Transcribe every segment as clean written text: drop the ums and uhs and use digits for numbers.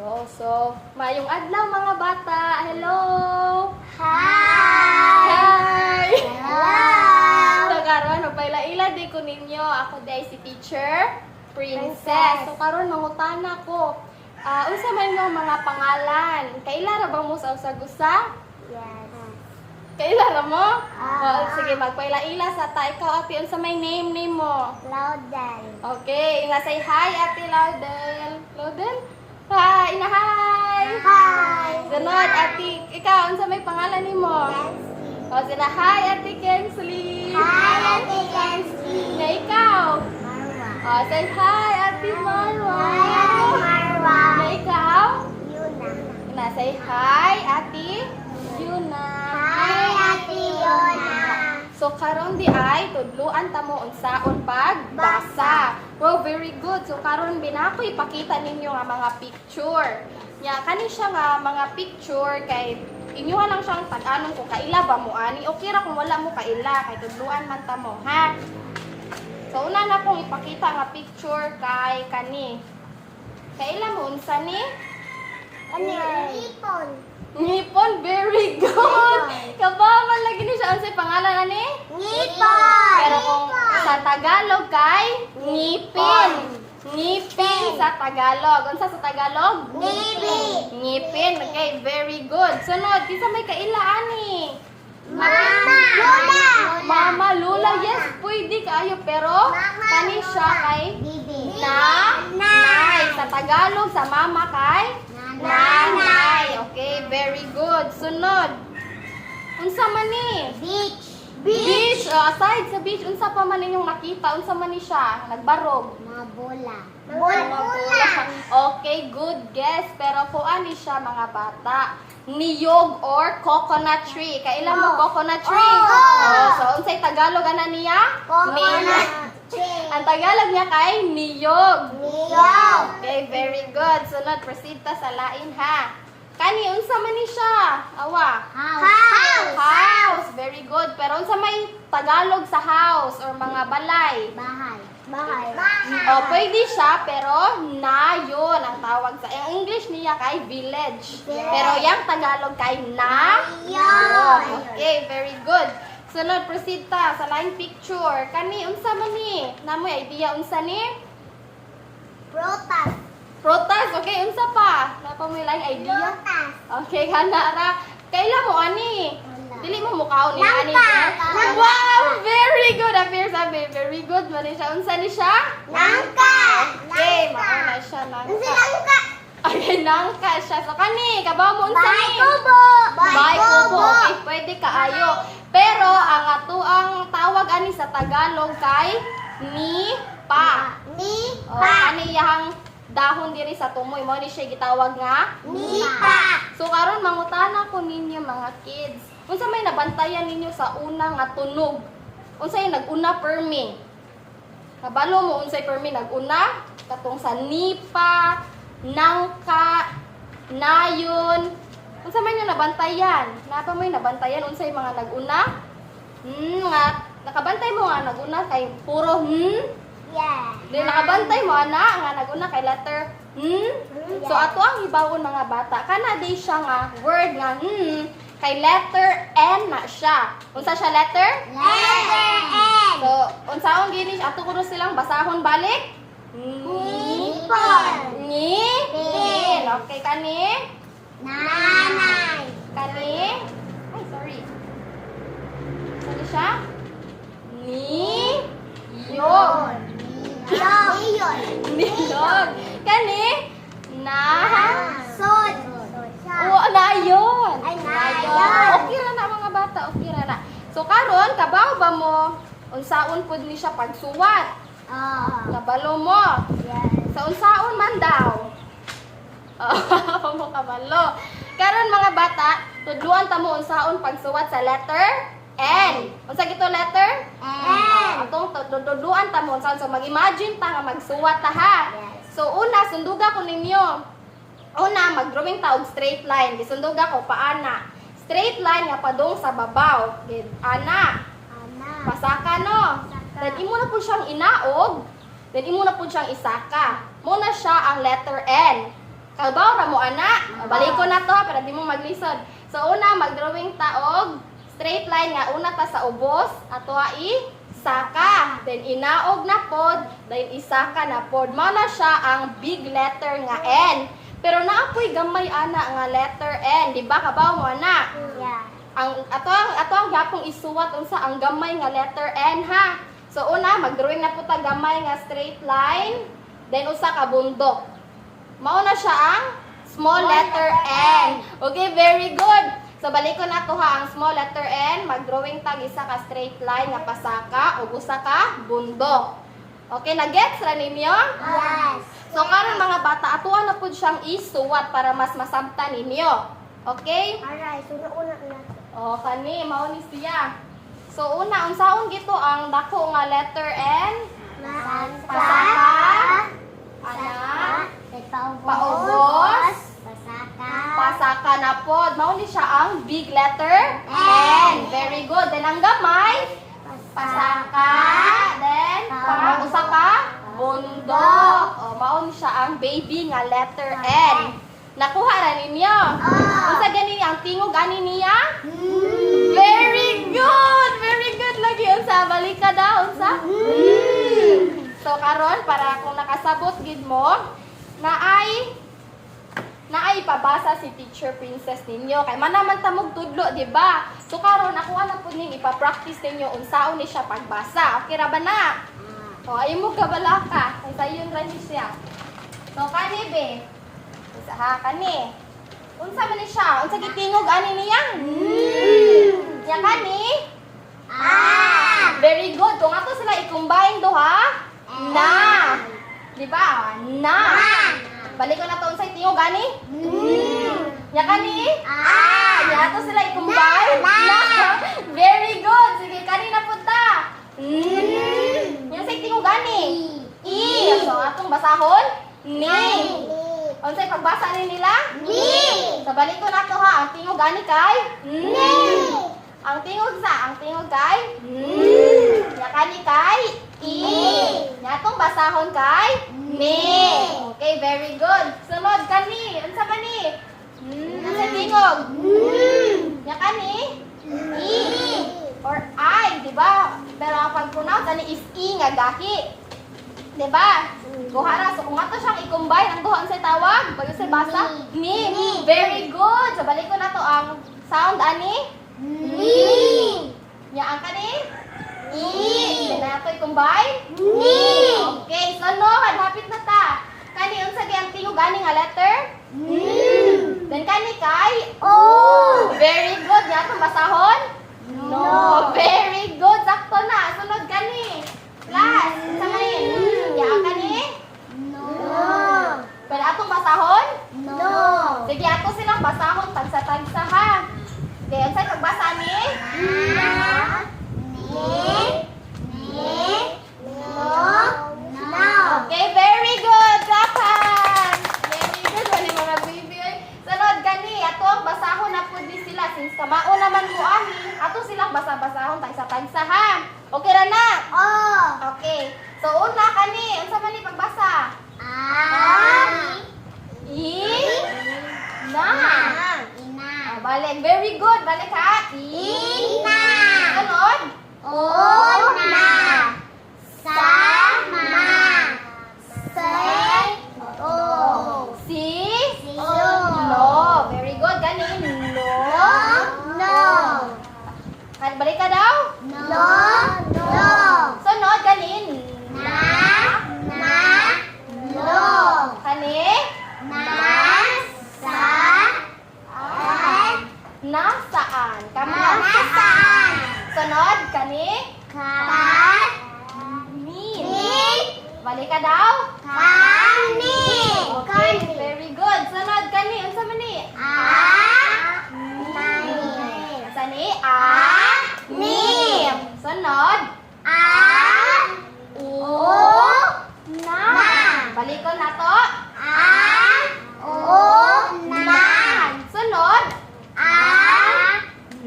So, mayong adlaw mga bata. Hello! Hi! Hi! Hello! So, karon magpaila-ila di ko ninyo. Ako day si Teacher Princess. So, karon mangutana ko. Unsa man yung mga pangalan? Kaila ra ba mo sa usa-gusa? Yes. Kaila ra mo? Sige, Ah. magpaila-ila sa ta. Ikaw, ate, unsa may name mo? Loudel. Okay, nga say hi, ate Laudel. Laudel? Hi, ina hi! Hi! Sunod, ate, ikaw, unsa may pangalan nimo? Kensley. O, sila, hi, ate Kensley. Hi, Ate Kensley. Nga ikaw. Marwa. O, say hi, ate Marwa. Hi, Ate Marwa. Nga ikaw. Yuna. Na, say hi, ate Yuna. Hi, Ate Yuna. So karon di ay tudluan ta mo unsaon pagbasa. Wow, very good. So karon binako ipakita ninyo nga mga picture. Nya kani siya nga mga picture kay inyo lang siyang tag-anon kung kaila ba mo ani. Okay ra kung wala mo kaila kay tudluan man ta mo, ha. So una na kong ipakita nga picture kay kani. Kaila mo unsa ni? Ano yun? Ipon. Ngipon, very good. Kabaman lagi ni siya unsay pangalan ani? Ngipon. Pero kung sa Tagalog kay ngipin. Ngipin sa Tagalog. Unsa sa Tagalog? Ngipin. Ngipin. Okay, very good. Sunod, kinsa may kaila ani? Mama. Lola. Mama, Lula, yes, pwede kayo. Pero Mama, kani siya kay Bibi. nanay. Sa Tagalog, sa mama kay nanay. Okay, very good. Sunod. Unsa man ni? Beach. Beach. Aside sa beach, unsa pa man ninyong nakita? Unsa man ni siya? Nagbarog. Mga bola. Mga bola. Okay, good guess. Pero kung ani siya mga bata? Niyog or coconut tree. Kailan mo coconut tree? So, unsay Tagalog ana niya? Coconut tree. Ang Tagalog niya kay niyog. Niyog. Okay, very good. Sunod, proceed ta sa lain ha. Kani, unsa man ni siya? Awa. House. House. Very good. Pero unsa may Tagalog sa house or mga balay? Bahay. Bahay. O, pwede siya, pero nayon ang tawag sa... Ang English niya kay village. Pero yung Tagalog kay Nayon. Okay, very good. Sunod, proceed ta sa line picture. Kani, unsa man ni? Namoy idea, unsa ni? Protas. Protas. Okay, unsa pa? Napa mo line idea? Protas. Okay, kana ra. Kaila mo ani? Dili mo mukhaon ni ani. Langka. Wow, very good. Appear sabi, very good man ni siya. Unsa ni siya? Langka. Okay, mauna siya Ang nangka. langka. Okay, nangka siya. So kani, kabaw mo unsa Bahay ni? kubo. Bahay kubo. Okay, pwede kaayo. Pero ang atuang tawag ani sa Tagalog kay nipa. O, ani yang dahon diri sa tumoy mo ni siya gitawag nga Nipa. So karon mangutana ko ninyo mga kids. Unsa may nabantayan ninyo sa una nga tunog? Unsay nag-una permi? Kabalo mo unsay permi nag-una? Katong sa nipa, nangka, nayon. Unsa man yung nabantayan? Napa mo yung nabantayan unsay mga nag-una? Nga nakabantay mo nga nag-una kay puro Yeah. Di nakabantay mo ana nga nag-una kay letter So ato ang ibawon mga bata. Kana di siya nga word nga kay letter N na siya. Unsa siya letter? Letter N. So unsaon gini ato kuno silang basahon balik? Nipon. Ngipin. Okay kani? Nanay. Kani? Ay sorry. Ano siya? Niyog. Yon. Niyog. Kani? Sod. Nayon. Ay, nayon. Okay ra na mga bata, okay ra na. So karon kabaw ba mo unsaon pud ni siya pagsuwat? Kabalo mo. Yes. Sa unsaon man daw? Mo kabalo. Karon mga bata, tudluan ta mo unsaon pagsuwat sa letter N. Unsa gito letter? N. Atong tudluan ta mo unsaon so mag-imagine ta nga magsuwat ta ha. Yes. So una sunduga ko ninyo. Una, mag-drawing ta og straight line. Gisunduga ko paana. Straight line nga padung sa babaw. Ana. Pasaka no. Then imo na po siyang inaog. Then imo na po siyang isaka. Muna siya ang letter N. Kalbaw ra mo ana. Balik ko na to ha, para di mo maglisod. So una magdrawing ta og straight line nga una ta sa ubos ato i saka. Then inaog na pod, then isaka na pod. Mao na siya ang big letter nga N. Pero naapoy gamay ana nga letter N, di ba kabaw mo ana? Yeah. Ang ato ang gapong isuwat unsa ang gamay nga letter N ha. So una magdrawing na po ta gamay nga straight line, then usa ka bundok. Mao na siya ang small letter N. Okay, very good. So balik ko na to ha ang small letter N, magdrawing tag isa ka straight line nga pasaka ug usa ka bundok. Okay, na-gets ra ninyo? Yes. So karon mga bata, atuan na pud siyang isuwat para mas masamtan ninyo. Okay? Alright, so una na. O kani mao ni siya. So una unsaon gito ang dako nga letter N? Pasaka. Ana. Paubos. Pasaka na pod. Mao ni siya ang big letter N. Very good. Then ang gamay, pasaka. Then usa ka bundok. O mao ni siya ang baby nga letter N. Nakuha ra ninyo? Unsa gani ang tingog ani niya? Very good. Very good lagi unsa balik ka daw unsa? So karon para kung nakasabot gid mo, naay pabasa si Teacher Princess ninyo. Kay manaman tamog tudlo, di ba? So karon ako na pud ning ipa-practice ninyo unsaon ni siya pagbasa. Okay ra ba na? O ay mo kabala ka. Kay sayon ra ni siya. So kani be. Unsa ha kani? Unsa man ni siya? Unsa gitingog ani niya? Ya kani? Very good. Kung ato sila i-combine duha, na. Di ba? Na. Balik ko na to unsay tingog ani? Ya kani? Ya ato sila i-combine. Na. Very good. Sige, kani na pud ta. Yung say tingog ani? I. So atong basahon? Ni. Unsay pagbasa ni nila? So balik ko na to ha. Ang tingog ani kay? Ang tingog kay? Ya kani kay? I. Ya atong basahon kay? Ni. Okay, very good. Sunod kani. Unsa kani? Unsay tingog? Ya kani? I. Or I, di ba? Pero ang pag-pronounce ani is I nga gahi. Di ba? Buhara, so kung ato siyang i-combine, ang duha unsay tawag? Bago sa basa? Ni. Very good. So balik ko na to ang sound ani? Ya ang kani? I. Na ato i-combine? Okay, sunod, hapit na ta. Kani unsa gyang tingog ani nga letter? Then kani kay? Very good. Ya atong basahon? No. Very good. Sakto na. Sunod kani. Last. Unsa kani? Ya ang kani? Pero atong basahon? Sige, ato silang basahon tagsa-tagsa ha. Okay, unsay pagbasa ni? Okay, very good. Clap hands. Very good. Wali mga baby. Sunod gani, ato ang basahon na pud ni sila since kamao naman mo ani. Ato silang basa-basahon tagsa-tagsa ha. Okay ra na? Okay. So una kani, unsa man ni pagbasa? Na. Balik. Very good. Balik ha. Sunod. Si. No. Very good. Gani. No. Kan balik ka daw? Sunod. Gani. Kani. Nasaan? Kama. Sunod. Kani. Balik ka daw? Okay, very good. Sunod kani, unsa man ni? Unsa ni? Nim. Sunod? Na. Balik ko na to. Sunod?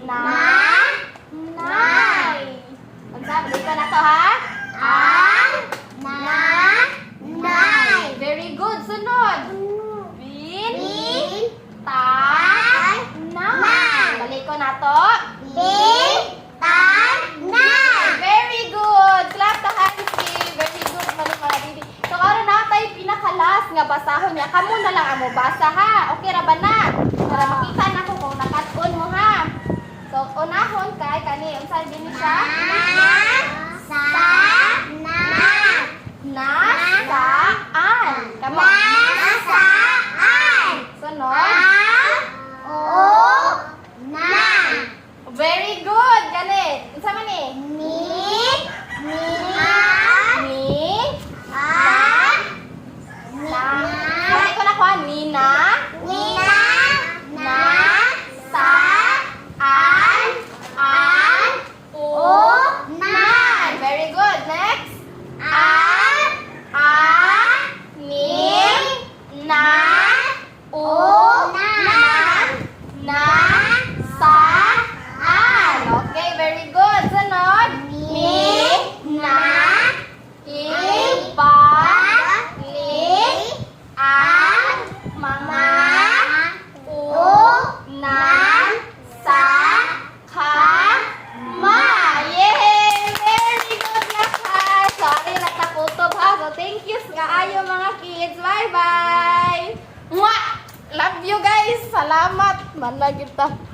Nay. Unsa balik ko na to ha? nato? Bitanan. Very good. Clap the hands, Steve. Very good man mga didi. So karon natay pinakalas nga basahon niya. Kamo na lang amo basa ha. Okay ra ba na? Para makita na ko kung nakat-on mo ha. So unahon kay kani unsay din siya? Nasaan. Kamo. Sunod. Very good. Ganit. Unsa man ni? Kaya ko na kuha. Nina. Very good. Next. Okay, very good. Sunod. Yay! Very good na ka! Sorry, natakutob ha. So, thank you kaayo mga kids. Bye-bye! Mwah! Love you guys! Salamat! Manlagit ta.